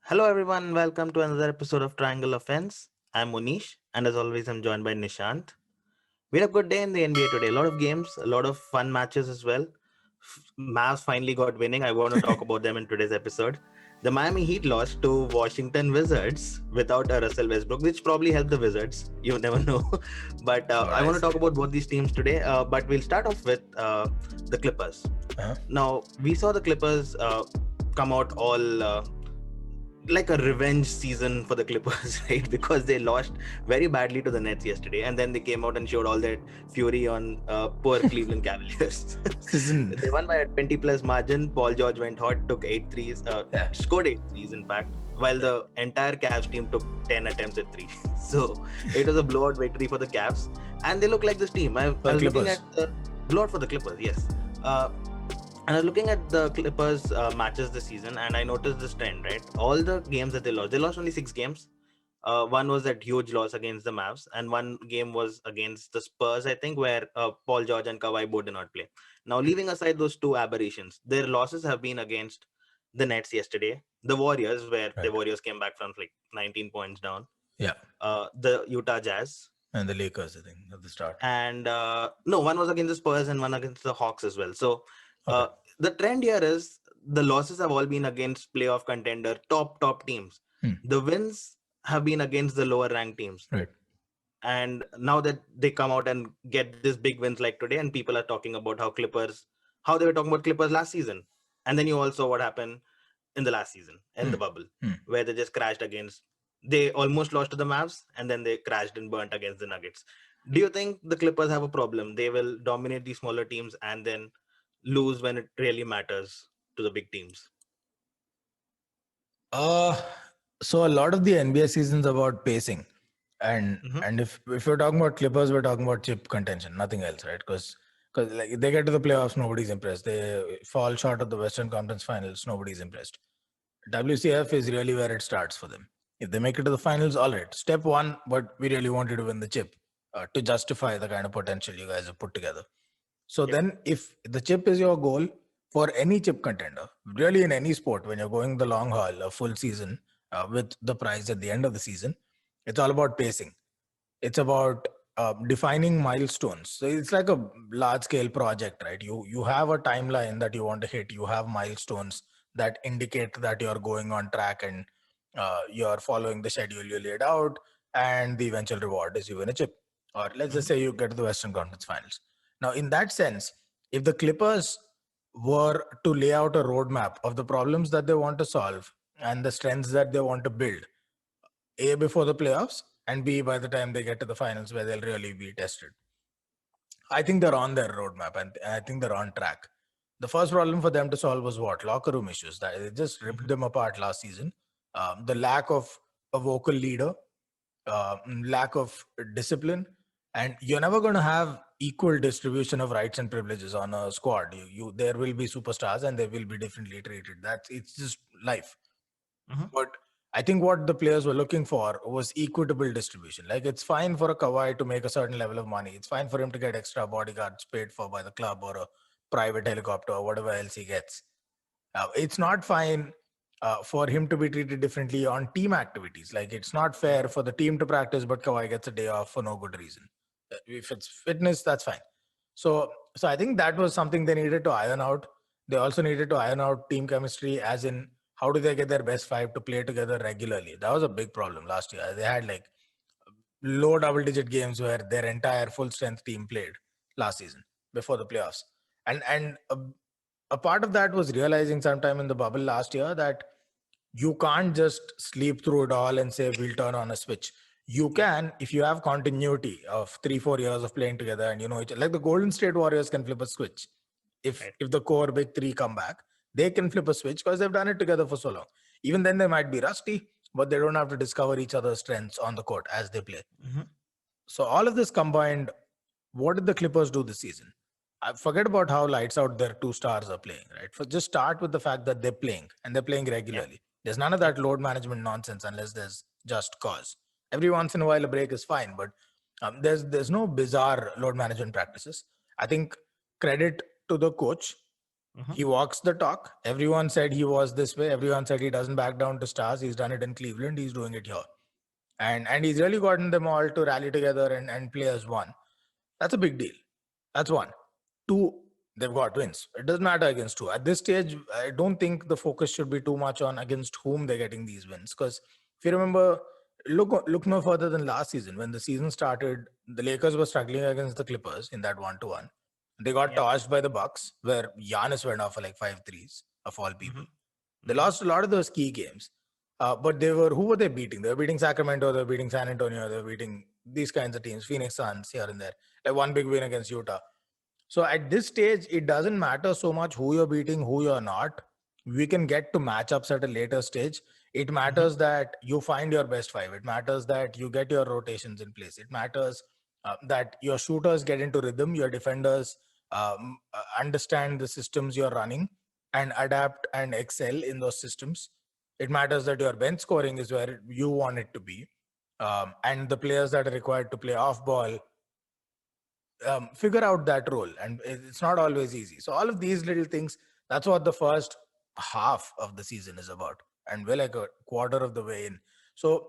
Hello, everyone. Welcome to another episode of Triangle Offense. I'm Munish, and as always, I'm joined by Nishant. We had a good day in the NBA today. A lot of games, a lot of fun matches as well. Mavs finally got winning. I want to talk about them in today's episode. The Miami Heat lost to Washington Wizards without a Russell Westbrook, which probably helped the Wizards. You never know. But I want to talk about both these teams today. But we'll start off with the Clippers. Uh-huh. Now, we saw the Clippers come out all like a revenge season for the Clippers, right? Because they lost very badly to the Nets yesterday, and then they came out and showed all that fury on poor Cleveland Cavaliers. They won by a 20 plus margin. Paul George went hot, took 8 threes, scored 8 threes in fact, while the entire Cavs team took 10 attempts at three. So it was a blowout victory for the Cavs, and they look like this team. I was looking at the blowout for the Clippers, yes. And I was looking at the Clippers matches this season, and I noticed this trend, right? All the games that they lost only 6 games. One was that huge loss against the Mavs, and one game was against the Spurs, I think, where Paul George and Kawhi both did not play. Now, leaving aside those two aberrations, their losses have been against the Nets yesterday, the Warriors, where the Warriors came back from like 19 points down. Yeah. The Utah Jazz. And the Lakers, I think, at the start. And no, one was against the Spurs and one against the Hawks as well. So the trend here is the losses have all been against playoff contender, top teams. The wins have been against the lower ranked teams. Right. And now that they come out and get these big wins like today, and people are talking about how they were talking about Clippers last season. And then you all saw what happened in the last season, in the bubble, where they just crashed they almost lost to the Mavs, and then they crashed and burnt against the Nuggets. Do you think the Clippers have a problem? They will dominate these smaller teams and then lose when it really matters to the big teams? So a lot of the NBA season's about pacing. And if we're talking about Clippers, we're talking about chip contention, nothing else, right? Because like they get to the playoffs, nobody's impressed. They fall short of the Western Conference Finals, nobody's impressed. WCF is really where it starts for them. If they make it to the finals, all right. Step one, but we really wanted to win the chip to justify the kind of potential you guys have put together. So then if the chip is your goal for any chip contender, really in any sport, when you're going the long haul, a full season with the prize at the end of the season, it's all about pacing. It's about defining milestones. So it's like a large scale project, right? You have a timeline that you want to hit. You have milestones that indicate that you're going on track and you're following the schedule you laid out, and the eventual reward is you win a chip. Or let's just say you get to the Western Conference Finals. Now, in that sense, if the Clippers were to lay out a roadmap of the problems that they want to solve and the strengths that they want to build, A, before the playoffs, and B, by the time they get to the finals where they'll really be tested, I think they're on their roadmap and I think they're on track. The first problem for them to solve was what? Locker room issues. That it just ripped them apart last season. The lack of a vocal leader, lack of discipline, and you're never going to have equal distribution of rights and privileges on a squad. There will be superstars and they will be differently treated. It's just life. But I think what the players were looking for was equitable distribution. Like, it's fine for a Kawhi to make a certain level of money. It's fine for him to get extra bodyguards paid for by the club or a private helicopter or whatever else he gets. It's not fine for him to be treated differently on team activities. Like, it's not fair for the team to practice, but Kawhi gets a day off for no good reason. If it's fitness, that's fine. So I think that was something they needed to iron out. They also needed to iron out team chemistry, as in, how do they get their best five to play together regularly? That was a big problem last year. They had like low double-digit games where their entire full-strength team played last season before the playoffs. And a part of that was realizing sometime in the bubble last year that you can't just sleep through it all and say, we'll turn on a switch. You can, if you have continuity of 3-4 years of playing together, and like the Golden State Warriors can flip a switch. If the core big three come back, they can flip a switch because they've done it together for so long. Even then they might be rusty, but they don't have to discover each other's strengths on the court as they play. So all of this combined, what did the Clippers do this season? I forget about how lights out their two stars are playing, right? Just start with the fact that they're playing and they're playing regularly. There's none of that load management nonsense unless there's just cause. Every once in a while a break is fine, but there's no bizarre load management practices. I think credit to the coach He walks the talk. Everyone said he was this way. Everyone said he doesn't back down to stars. He's done it in Cleveland. He's doing it here. And he's really gotten them all to rally together and play as one. That's a big deal. That's one. Two, they've got wins. It doesn't matter against two. At this stage, I don't think the focus should be too much on against whom they're getting these wins. Because if you remember, look no further than last season. When the season started, the Lakers were struggling against the Clippers in that 1-1. They got tossed by the Bucks, where Giannis went off for like 5 threes of all people. They lost a lot of those key games. But who were they beating? They were beating Sacramento, they were beating San Antonio, they were beating these kinds of teams, Phoenix Suns here and there. Like one big win against Utah. So at this stage, it doesn't matter so much who you're beating, who you're not. We can get to matchups at a later stage. It matters that you find your best five. It matters that you get your rotations in place. It matters that your shooters get into rhythm, your defenders understand the systems you're running and adapt and excel in those systems. It matters that your bench scoring is where you want it to be. And the players that are required to play off ball figure out that role. And it's not always easy. So all of these little things, that's what the first half of the season is about. And we're like a quarter of the way in. So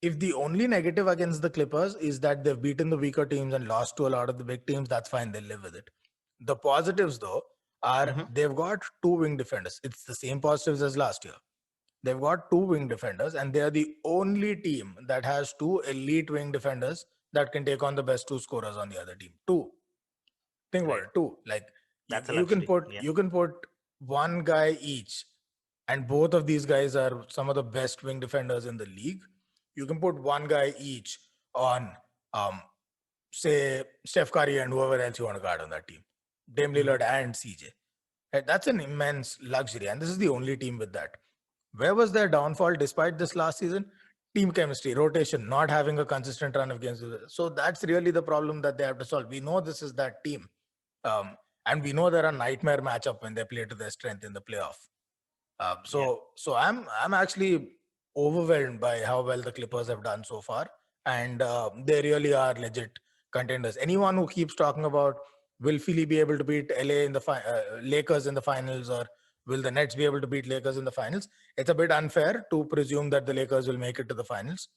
if the only negative against the Clippers is that they've beaten the weaker teams and lost to a lot of the big teams, that's fine. They'll live with it. The positives, though, are they've got 2 wing defenders. It's the same positives as last year. They've got 2 wing defenders, and they're the only team that has 2 elite wing defenders that can take on the best 2 scorers on the other team. 2. Think about it. 2. Like you can put one guy each, and both of these guys are some of the best wing defenders in the league. You can put one guy each on, say, Steph Curry and whoever else you want to guard on that team. Dame Lillard and CJ. That's an immense luxury. And this is the only team with that. Where was their downfall despite this last season? Team chemistry, rotation, not having a consistent run of games. So that's really the problem that they have to solve. We know this is that team. And we know they're a nightmare matchup when they play to their strength in the playoff. So I'm actually overwhelmed by how well the Clippers have done so far. And they really are legit contenders. Anyone who keeps talking about will Philly be able to beat LA in the Lakers in the finals, or will the Nets be able to beat Lakers in the finals? It's a bit unfair to presume that the Lakers will make it to the finals,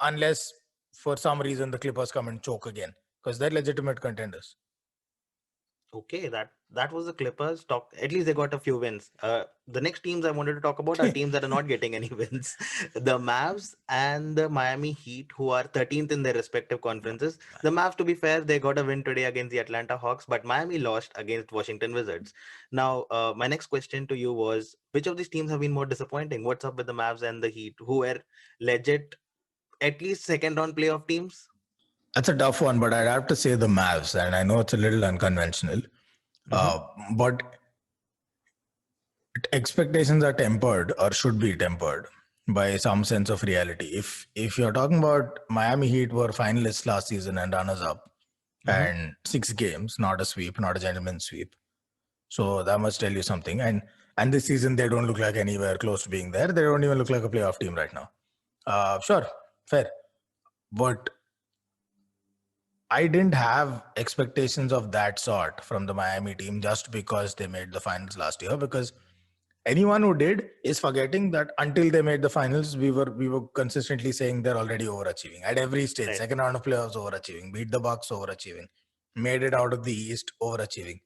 unless for some reason the Clippers come and choke again, because they're legitimate contenders. Okay, that was the Clippers talk. At least they got a few wins. The next teams I wanted to talk about are teams that are not getting any wins. The Mavs and the Miami Heat, who are 13th in their respective conferences. The Mavs, to be fair, they got a win today against the Atlanta Hawks, but Miami lost against Washington Wizards. Now, my next question to you was, which of these teams have been more disappointing? What's up with the Mavs and the Heat, who were legit, at least second round playoff teams? That's a tough one, but I'd have to say the Mavs, and I know it's a little unconventional, but expectations are tempered, or should be tempered, by some sense of reality. If you're talking about Miami Heat were finalists last season and runners-up, and 6 games, not a sweep, not a gentleman's sweep, so that must tell you something. And this season they don't look like anywhere close to being there. They don't even look like a playoff team right now. Sure, fair, but I didn't have expectations of that sort from the Miami team just because they made the finals last year, because anyone who did is forgetting that until they made the finals, we were consistently saying they're already overachieving at every stage. Right. Second round of playoffs, overachieving. Beat the Bucks, overachieving. Made it out of the East, overachieving.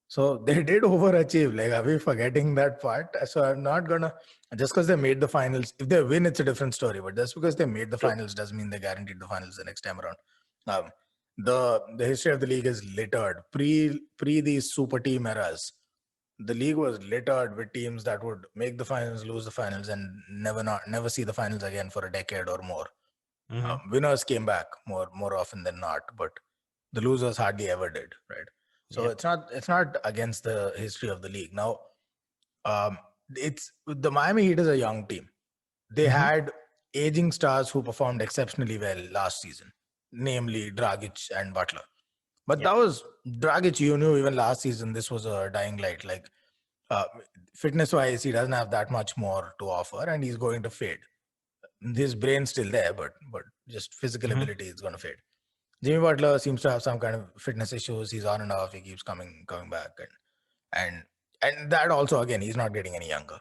So they did overachieve. Like, are we forgetting that part? So I'm not gonna, just because they made the finals, if they win, it's a different story. But just because they made the finals doesn't mean they guaranteed the finals the next time around. The history of the league is littered. Pre these super team eras, the league was littered with teams that would make the finals, lose the finals, and never see the finals again for a decade or more. Winners came back more often than not, but the losers hardly ever did, right? So it's not against the history of the league. Now, it's the Miami Heat is a young team. They had aging stars who performed exceptionally well last season, namely Dragic and Butler. But that was Dragic. You knew even last season this was a dying light. Like fitness-wise, he doesn't have that much more to offer, and he's going to fade. His brain's still there, but just physical ability is going to fade. Jimmy Butler seems to have some kind of fitness issues. He's on and off. He keeps coming back. and that also, again, he's not getting any younger.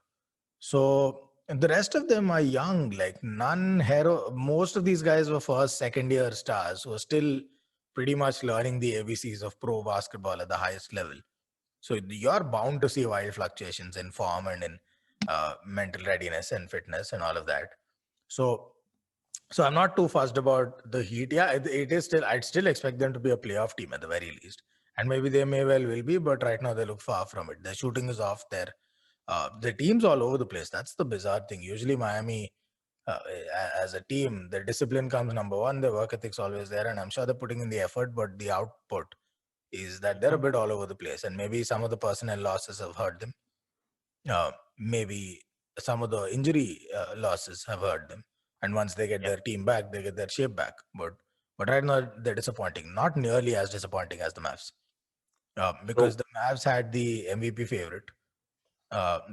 So the rest of them are young, like none hero. Most of these guys were first, second year stars who are still pretty much learning the ABCs of pro basketball at the highest level. So you're bound to see wild fluctuations in form and in mental readiness and fitness and all of that. So I'm not too fussed about the Heat. Yeah, it is still, I'd still expect them to be a playoff team at the very least. And maybe they may well will be, but right now they look far from it. Their shooting is off. The team's all over the place. That's the bizarre thing. Usually Miami, as a team, their discipline comes number one. Their work ethic's always there. And I'm sure they're putting in the effort, but the output is that they're a bit all over the place. And maybe some of the personnel losses have hurt them. Maybe some of the injury losses have hurt them. And once they get their team back, they get their shape back. But right now they're disappointing. Not nearly as disappointing as the Mavs. Because the Mavs had the MVP favorite.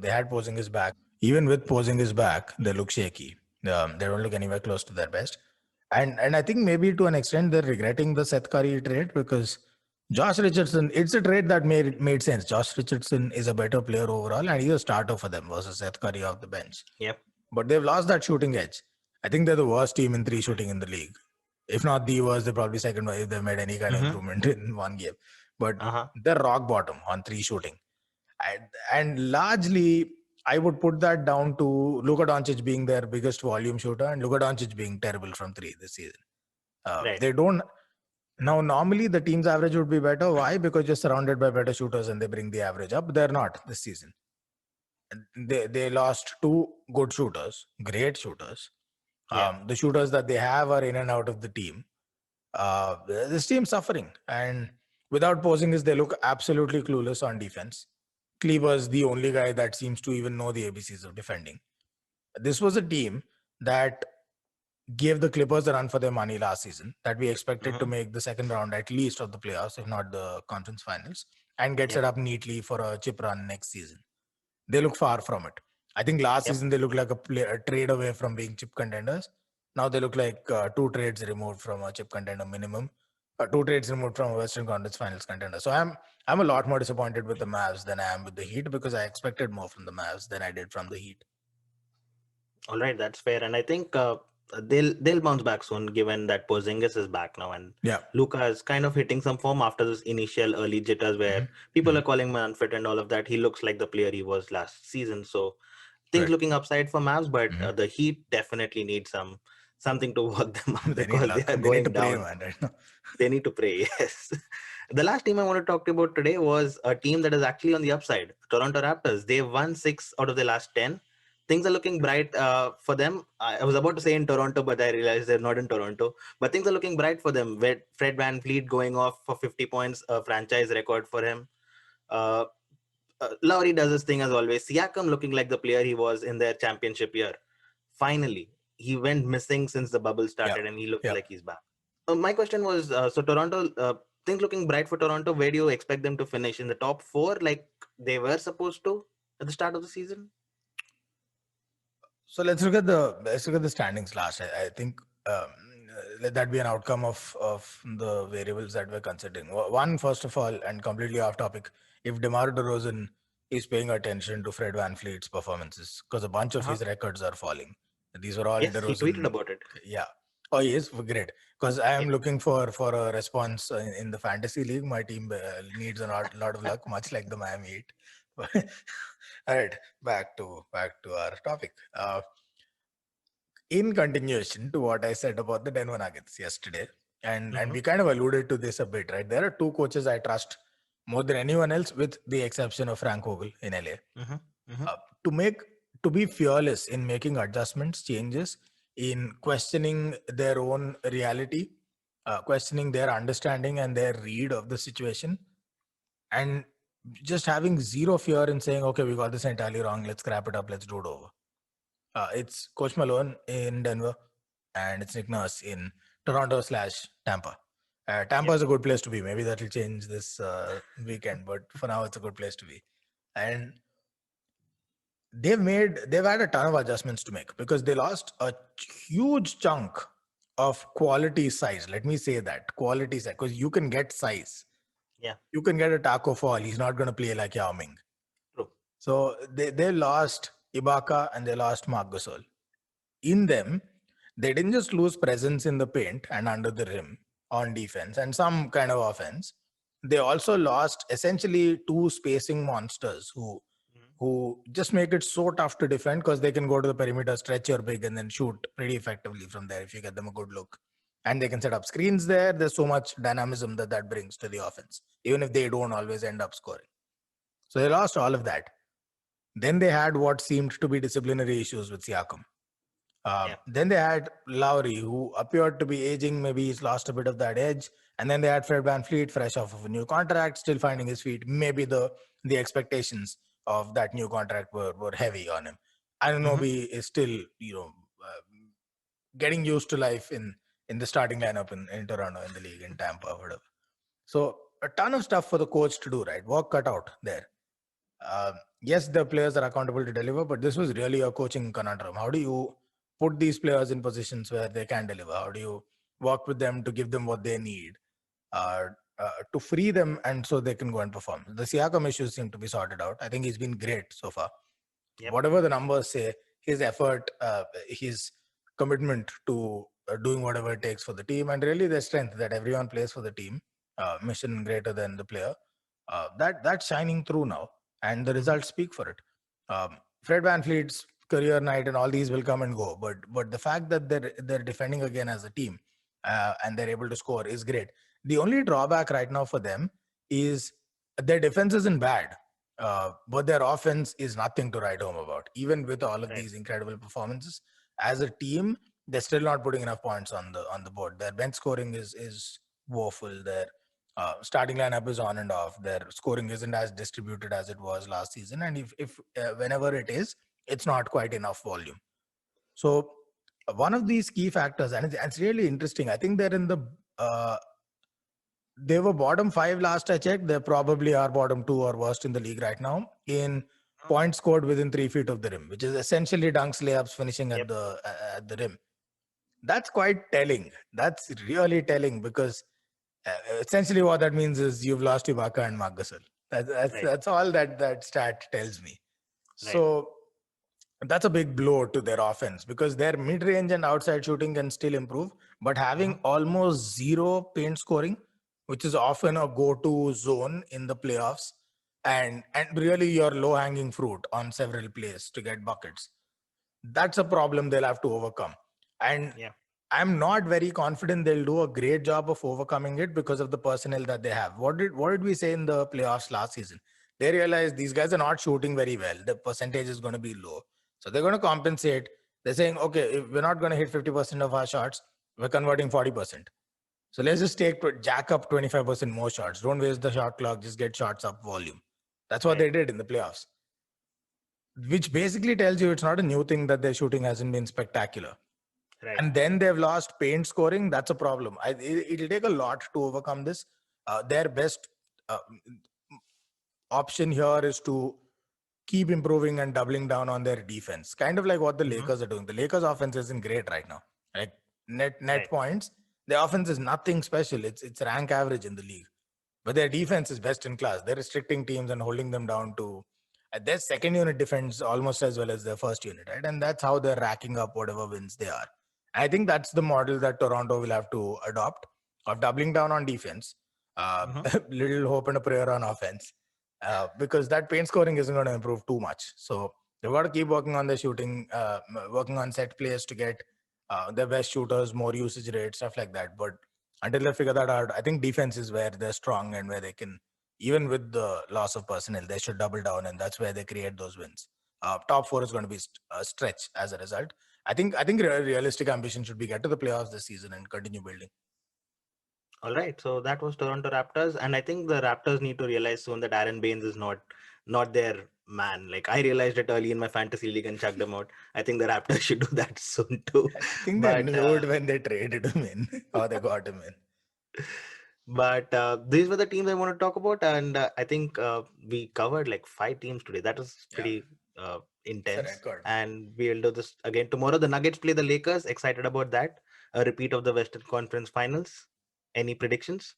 They had Porzingis back. Even with Porzingis back, they look shaky. They don't look anywhere close to their best. And I think maybe to an extent they're regretting the Seth Curry trade, because Josh Richardson, it's a trade that made sense. Josh Richardson is a better player overall, and he's a starter for them versus Seth Curry off the bench. Yep. But they've lost that shooting edge. I think they're the worst team in 3 shooting in the league. If not the worst, they're probably second if they've made any kind of improvement in one game. But they're rock bottom on 3 shooting. And largely, I would put that down to Luka Doncic being their biggest volume shooter and Luka Doncic being terrible from 3 this season. They don't. Now, normally the team's average would be better. Why? Because you're surrounded by better shooters and they bring the average up. They're not this season. They lost 2 good shooters, great shooters. The shooters that they have are in and out of the team. This team's suffering. And without Porzingis, they look absolutely clueless on defense. Kleber's the only guy that seems to even know the ABCs of defending. This was a team that gave the Clippers a run for their money last season, that we expected to make the second round at least of the playoffs, if not the conference finals, and get set up neatly for a chip run next season. They look far from it. I think last season they looked like a trade away from being chip contenders. Now they look like 2 trades removed from a chip contender minimum. 2 trades removed from a Western Conference Finals contender. So I'm a lot more disappointed with the Mavs than I am with the Heat, because I expected more from the Mavs than I did from the Heat. All right, that's fair. And I think they'll bounce back soon, given that Porzingis is back now, and Luka is kind of hitting some form after this initial early jitters where people are calling him unfit and all of that. He looks like the player he was last season. So things looking upside for Mavs, but the Heat definitely need something to work them up because they are going down. They need to pray, yes. The last team I want to talk to you about today was a team that is actually on the upside, Toronto Raptors. They've won 6 out of the last 10. Things are looking bright for them. I was about to say in Toronto, but I realized they're not in Toronto. But things are looking bright for them. With Fred VanVleet going off for 50 points, a franchise record for him. Lowry does his thing as always. Siakam looking like the player he was in their championship year. Finally, he went missing since the bubble started, and he looks like he's back. My question was, so Toronto, things looking bright for Toronto. Where do you expect them to finish? In the top 4 like they were supposed to at the start of the season? So let's look at the standings last. I think let that be an outcome of the variables that we're considering. One, first of all, and completely off topic, if DeMar DeRozan is paying attention to Fred VanVleet's performances, because a bunch of his records are falling. These were all DeRozan. He tweeted about it. Yeah. Oh, yes, great. Because I am looking for a response in the fantasy league. My team needs a lot of luck, much like the Miami Heat. All right, back to our topic. In continuation to what I said about the Denver Nuggets yesterday, and we kind of alluded to this a bit, right? There are 2 coaches I trust more than anyone else, with the exception of Frank Vogel in LA, to be fearless in making adjustments, changes, in questioning their own reality, questioning their understanding and their read of the situation, and just having zero fear in saying, okay, we got this entirely wrong, let's scrap it up, let's do it over. It's Coach Malone in Denver, and it's Nick Nurse in Toronto/Tampa. Tampa is a good place to be. Maybe that will change this weekend, but for now it's a good place to be. And they've had a ton of adjustments to make, because they lost a huge chunk of quality size. Let me say that, quality size, because you can get size Yeah. You can get a Taco Fall. He's not going to play like Yao Ming. True. So they lost Ibaka and they lost Marc Gasol. In them, they didn't just lose presence in the paint and under the rim on defense and some kind of offense. They also lost essentially two spacing monsters who just make it so tough to defend because they can go to the perimeter, stretch your big, and then shoot pretty effectively from there if you get them a good look. And they can set up screens there. There's so much dynamism that brings to the offense, even if they don't always end up scoring. So they lost all of that. Then they had what seemed to be disciplinary issues with Siakam. Then they had Lowry, who appeared to be aging. Maybe he's lost a bit of that edge. And then they had Fred VanVleet, fresh off of a new contract, still finding his feet. Maybe the expectations of that new contract were heavy on him. Anunoby is still, getting used to life in the starting lineup in Toronto, in the league, in Tampa, whatever. So a ton of stuff for the coach to do, right? Work cut out there. Yes, the players are accountable to deliver, but this was really a coaching conundrum. How do you put these players in positions where they can deliver? How do you work with them to give them what they need, to free them, and so they can go and perform? The Siakam issues seem to be sorted out. I think he's been great so far. Whatever the numbers say, his effort, his commitment to doing whatever it takes for the team, and really the strength that everyone plays for the team, mission greater than the player, that's shining through now, and the results speak for it. Fred VanVleet's career night and all these will come and go, but the fact that they're defending again as a team, and they're able to score is great. The only drawback right now for them is their defense isn't bad, but their offense is nothing to write home about. Even with all of these incredible performances, as a team, they're still not putting enough points on the board. Their bench scoring is woeful. Their starting lineup is on and off. Their scoring isn't as distributed as it was last season, and if whenever it is, it's not quite enough volume. So one of these key factors, and it's really interesting. I think they're in the they were bottom 5 last I checked. They probably are bottom 2 or worst in the league right now in points scored within 3 feet of the rim, which is essentially dunks, layups, finishing at the rim. That's quite telling. That's really telling, because essentially what that means is you've lost Ibaka and Marc Gasol. That's all that stat tells me. So that's a big blow to their offense, because their mid-range and outside shooting can still improve, but having almost zero paint scoring, which is often a go-to zone in the playoffs, and really your low-hanging fruit on several plays to get buckets, that's a problem they'll have to overcome. And I'm not very confident they'll do a great job of overcoming it because of the personnel that they have. What did we say in the playoffs last season? They realized these guys are not shooting very well. The percentage is going to be low. So they're going to compensate. They're saying, okay, if we're not going to hit 50% of our shots, we're converting 40%. So let's just jack up 25% more shots. Don't waste the shot clock. Just get shots up volume. That's what they did in the playoffs. Which basically tells you it's not a new thing that their shooting hasn't been spectacular. And then they've lost paint scoring. That's a problem. It'll take a lot to overcome this. Their best option here is to keep improving and doubling down on their defense. Kind of like what the Lakers are doing. The Lakers offense isn't great right now. Like net points, their offense is nothing special. It's rank average in the league. But their defense is best in class. They're restricting teams and holding them down to their second unit defends almost as well as their first unit, right? And that's how they're racking up whatever wins they are. I think that's the model that Toronto will have to adopt, of doubling down on defense, little hope and a prayer on offense, because that paint scoring isn't going to improve too much. So they've got to keep working on their shooting, working on set plays to get their best shooters, more usage rates, stuff like that. But until they figure that out, I think defense is where they're strong and where they can, even with the loss of personnel, they should double down, and that's where they create those wins. Top 4 is going to be a stretch as a result. I think realistic ambition should be get to the playoffs this season and continue building. All right, so that was Toronto Raptors, and I think the Raptors need to realize soon that Aaron Baines is not their man. Like, I realized it early in my fantasy league and chucked them out. I think the Raptors should do that soon too. I think they knew it when they traded him in, or they got him in. But these were the teams I want to talk about, and I think we covered like 5 teams today. That was pretty intense. And we'll do this again tomorrow. The Nuggets play the Lakers. Excited about that. A repeat of the Western Conference Finals. Any predictions?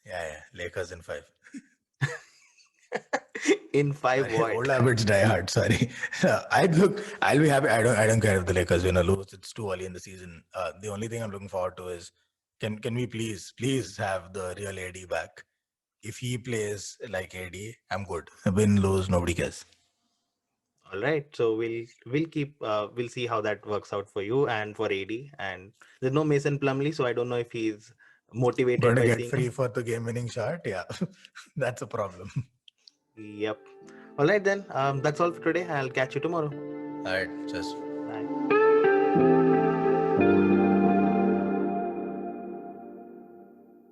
Yeah, Lakers in 5. In 5 Sorry, what? old habits die hard. Sorry. I'll be happy. I don't care if the Lakers win or lose. It's too early in the season. The only thing I'm looking forward to is can we please have the real AD back? If he plays like AD, I'm good. Win, lose, nobody cares. All right, so we'll see how that works out for you and for AD. And there's no Mason Plumlee, so I don't know if he's motivated Going to by get seeing free him. for the game-winning shot. Yeah, that's a problem. Yep. All right then. That's all for today. I'll catch you tomorrow. All right, just Bye.